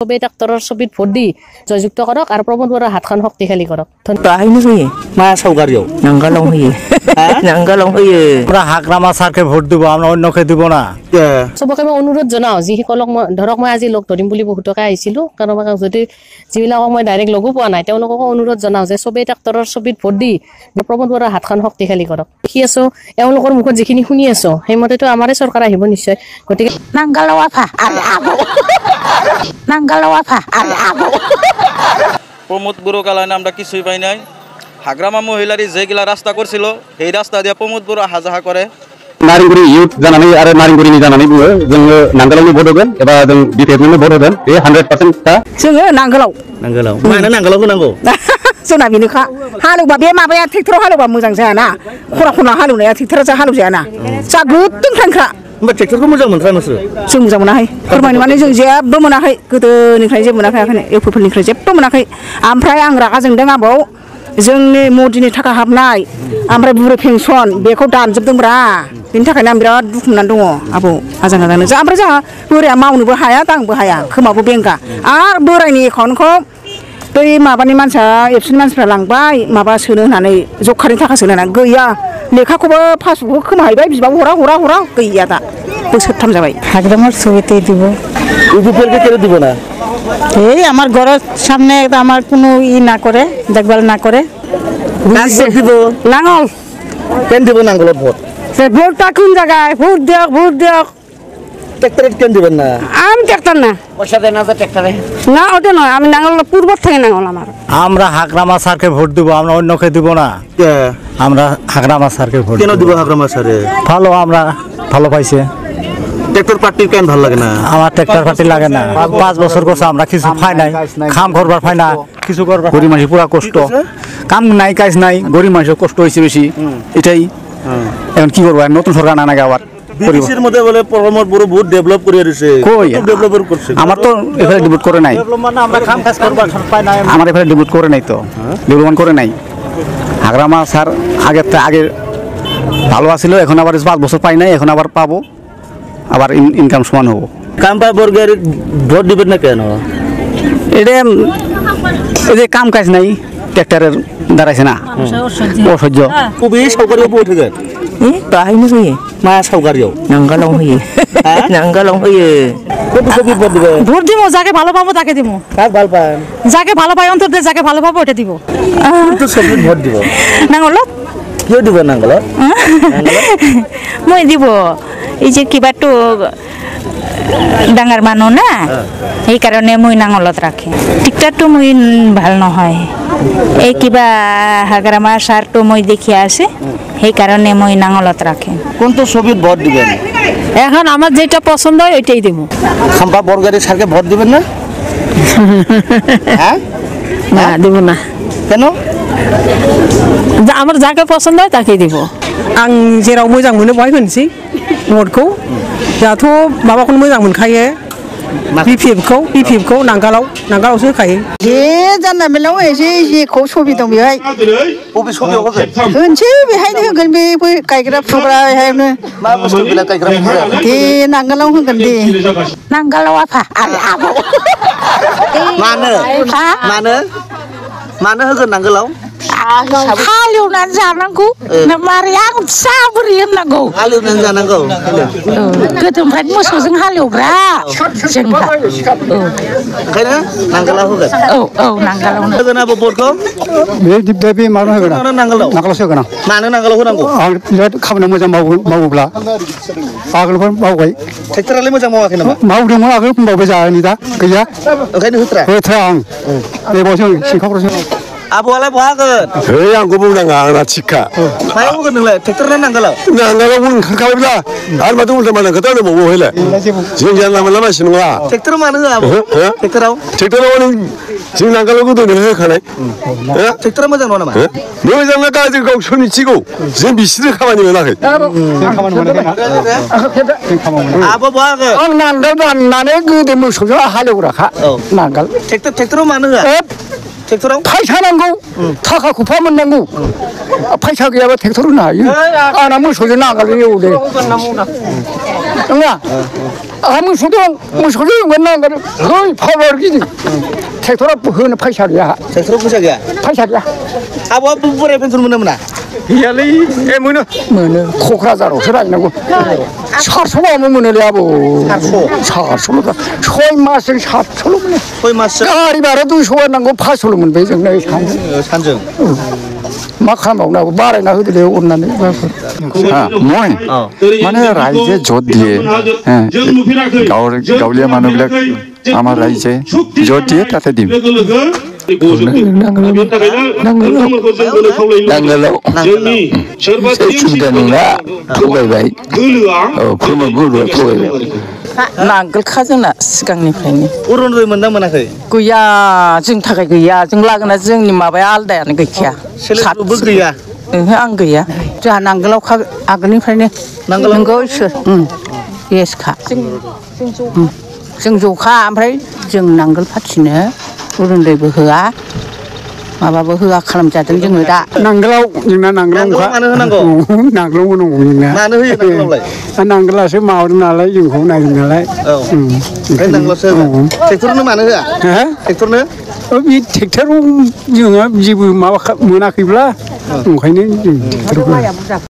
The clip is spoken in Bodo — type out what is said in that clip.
সবেই ডাক্তৰৰ ছবিত ভোট দি জয়যুক্ত কৰক আৰু প্ৰমোদ বৰাৰ হাতখন শক্তিশালী কৰক। তাহিনো হয়ে মা সাউগারিও নাঙ্গালং হয়ে নাঙ্গালং হয়ে আমরা হাকরামা স্যারকে ভোট দিব, আমরা অন্যকে দিব না। চবকে মই অনুৰোধ জনাওঁ যিসকলক মই ধৰক মই আজি লগ ধৰিম বুলি বহুতকে আহিছিলোঁ, কাৰণ যদি যিবিলাকক মই ডাইৰেক্ট লগো পোৱা নাই তেওঁলোককো অনুৰোধ জনাওঁ যে সবেই ডাক্তৰৰ ছবিত ভোট দি প্ৰমোদ বৰাৰ হাতখন শক্তিশালী কৰক। দেখি আছো এওঁলোকৰ মুখত যিখিনি শুনি আছো সেইমতেতো আমাৰে চৰকাৰ আহিব নিশ্চয়। গতিকে নাঙ্গালাও আফা নাঙ্গালাও আফা প্রমোদ বড়ো কালানে আমরা কিছুই পাই নাই। হাগ্রামা মহিলারি যেগুলা রাস্তা করছিল এই রাস্তা দিয়ে প্রমোদ বড়ো হাজাহা করে। नारेंगुरी यूथ जानानै आरो नारेंगुरीनि जानानै बुङो जोङो नांगोलावनो भट होगोन एबा जों बिपिएफनो भट होगोन बे 100% ता जोङो नांगोलाव मानो नांगोलाव होनांगौ जोंना बेनोखा हालौबा बे माबाया ट्रेक्टराव हालौबा मोजां जायाना खना खना हालौनाया ट्रेक्टराव हालौ जायाना जा गुदुं थांखा होमबा ट्रेक्टरखौ मोजां मोनथारा नोंसोर जों मोजां मोनाखै फोरमायनो माने जों जेबो मोनाखै गोदोनिफ्राय जेबो मोनाखै एफोरनिफ्राय जेबो मोनाखै ओमफ्राय आं रागा जोंदों आबौ जोंनि मदिनि थाखा हाबनाय ओमफ्राय बुरै पेन्सन बेखौ दानजोबदोंब्रा बेनि थाखायनो आं बिराद दुखु मोननानै दङ आबौ आजां गाजांनो ओमफ्राय जोंहा बोराया मावनोबो हाया दांनोबो हाया खोमाबो बेंगा आरो बोरायनि एकाउन्टखौ बै माबानि मानसिया एबसुनि मानसिफ्रा लांबाय माबा सोनो होननानै जबखारनि थाखा सोनो होननानै गैया लेखाखौबो पासबुकखौ खोमाहैबाय बिबाबो हरा गैया दा बोसोरथाम जाबाय হাগ্রামার ছবিতে দিব ইউপিএলকে কেন দিব না এই আমার ঘরের সামনে আমার কোনো না করে দেখভাল না করে দিব নাঙল কেন দিব নাঙ্গলত ভোট সে ভোটটা কোন জায়গায় ভোট দিয়ক ট্রেক্টরে কেন দিবেন না আমি ট্রাক্টর না পয়সা দেন না ট্রেক্টরে না ওটা নয় আমি নাঙল পূর্ব থেকে নাঙল আমার আমরা হাকরামা স্যারকে ভোট দিব, আমরা অন্যকে দিব না। আমরা হাকরামা স্যারকে ভোট কেন দিব হাগ্রামা স্যারে ভালো, আমরা ভালো পাইছে। ট্রেক্টর পার্টি কেন ভালো লাগে না আমার ট্রাক্টর পার্টি লাগে না। 5 বছর করছে আমরা কিছু পাই নাই, কাম করবার পাই না, কিছু করবার গরিব মানুষ পুরা কষ্ট, কাম নাই কাজ নাই, গরিব মানুষের কষ্ট হয়েছে বেশি। এটাই এখন কি করবো, নতুন সরকার না নাকি আবার বিদেশের মধ্যে বলে প্রমোদ বড় বহুত ডেভেলপ করে দিয়েছে কই ডেভেলপার করছে আমার তো এখানে ডেভেলপ করে নাই, আমরা কাম কাজ করবার পাই না আমার এখানে ডেভেলপ করে নাই, তো ডেভেলপমেন্ট করে নাই। হাগ্রামা স্যার আগে ভালো আছিল, এখন আবার 5 বছর পাই নাই, এখন আবার পাবো, আবার ইনকাম সমান হবো। কাম্পা বর্গের ভোট দিবেন না কেন এটা এই যে কাম কাজ নাই, ট্রাক্টরের দাঁড়াইছে না, অসহ্য। খুবই সরকারিও ভোট হয়ে তাহিনো হয়ে মা সাউগারিও নাঙ্গালাও হয়ে নাঙ্গালাও হয়ে কত ছবি ভোট দিবে ভোট দিব, যাকে ভালো পাবো তাকে দিব, কার ভালো পান যাকে ভালো পাই অন্তর যাকে ভালো পাবো ওটা দিব। তো ছবি ভোট দিব নাঙল কেউ দিব নাঙ্গলত মই দিব এই যে কিবাটো ডাঙৰ মানুহ না সেইকাৰণে মই নাঙলত ৰাখে। টিকটাৰটো মই ভাল নহয়, এই কিবা হাগ্রামা সারটো মই দেখি আছে সেইকাৰণে মই নাঙলত ৰাখে। কোন তো ছবিত ভোট দিবেন এখন আমার যেটা পছন্দ হয় ওইটাই দিব। খাম্পা বর্গের স্যারকে ভোট দিবেন না হ্যাঁ না দিব না কেন আমার যাকে পছন্দ হয় তাকেই দিব। आं जेराव मोजां मोनो बहाय होनोसै भटखौ दाथ' माबाखौनो मोजां मोनखायो बिपिएफखौ नांगालावसो होखायो जे जानला मेनला एसे जेखौ सबि दं बेहाय बबे सबियाव होगोन होनसै बेहायनो होगोन बे गायग्रा फुग्रा बेहायनो मा बुस्थु बिला गायग्रा फुग्रा दे नांगालाव होगोन दे नांगालाव आफा मानो होगोन नांगोलाव हालेवनानै जानांगौ मारै आं साबोरै होननांगौ हालेवनानै जानांगौ गोदोनिफ्रायनो मोसौजों हालेवग्रा जोंहा ओंखायनो नांगोलाव होगोन औ नांगालावनो होगोन आबो भटखौ बे मानो होगोन नांगोलावसो होगोन मानो नांगोलाव होनांगौ आं बिराद खामानि मोजां मावोब्ला आगोलफोर मावबाय ट्रेक्टरालाय मोजां मावाखै नामा मावदोंमोन आगोल मावबाय जायानि दा गैया ओंखायनो होथ्रा आं बेबावसो सिंखावफोरसो आबौआलाय बहा होगोन आंखौ बुंनाङा आंना थिखा मायाव होगोन नोंलाय ट्रेक्टर ना नांगोलाव ओंखारखाबायब्ला आरो माथो उल्था मानो खोथा दंबावो हयलाय जों जानला मोनला मानसि नङा ट्रेक्टराव मानो होआ आबौ ट्रेक्टराव जों नांगोलाव गोदोनो होखानाय ट्रेक्टरा मोजां नङा नामा मोजां ना गाज्रि गावसोर मिथिगौ जों बिसोरनो खामानि मोनाखै आबौ बहा होगोन आं नांगोल दाननानै गोदो मोसौजों हालेवग्राखा नांगोल ट्रेक्टराव मानो होआ ट्रेक्टराव फैसा नांगौ थाखा खुफा मोननांगौ फैसा गैयाबा ट्रेक्टर होनो हायो आंना मोसौजों नांगोलजों एवदों नङा आंहा मोसौ दं मोसौजों मोननांगोन है फावार गिदिं ट्रेक्टरा होनो फैसा गैया ट्रेक्टराव फैसा गैया फैसा गैया आबौआ बोराय पेन्सन मोनो मोना गैयालै ए मोनो क'क्राझारावसो रायनांगौ 400 गाहाम मोनोलै आबौ 400 6 मासजों 700 मोनो 6 मासजों गारि भारा 200 होनांगौ 500 मोनबाय जों नै सानजों मा खालामबावनांगौ बारायना होदोलै अननानै মই মানে রাইজে জোট দিয়ে গাঁৱলীয়া মানুহবিলাক আমাৰ ৰাইজে জোট দিয়ে তাতে দিম नांगोलाव सुबिदा नङा थगायबाय फोरमान गुरुआ थगायबाय नांगोलखा जोंना सिगांनिफ्रायनो अरुनदय मोनना मोनाखै गैया जोंनि थाखाय गैया जों लागोना जोंनि माबाया आलदायानो गैखाया सेलेबो गैया ओहो आं गैया जोंहा नांगोलावखा आगोलनिफ्रायनो नंगौ इसोर येसखा जों जखा ओमफ्राय जों नांगोल फाथिनो अरुनदयबो होआ माबाबो होआ खालामजादों जोङो दा नांगोलाव जोंना नांगोलाव मानो होनांगौ नांगोलाव होनांगौ जोंना मानो होयो नांगोलावलाय नांगोलासो माबादों नालाय जोंखौ नायदों नालाय ओमफ्राय नांगोलासो ट्रेक्टरनो मानो होआ ट्रेक्टरनो बे ट्रेक्टराव जोङो जेबो माबा मोनाखैब्ला ओंखायनो जों ट्रेक्टरखौ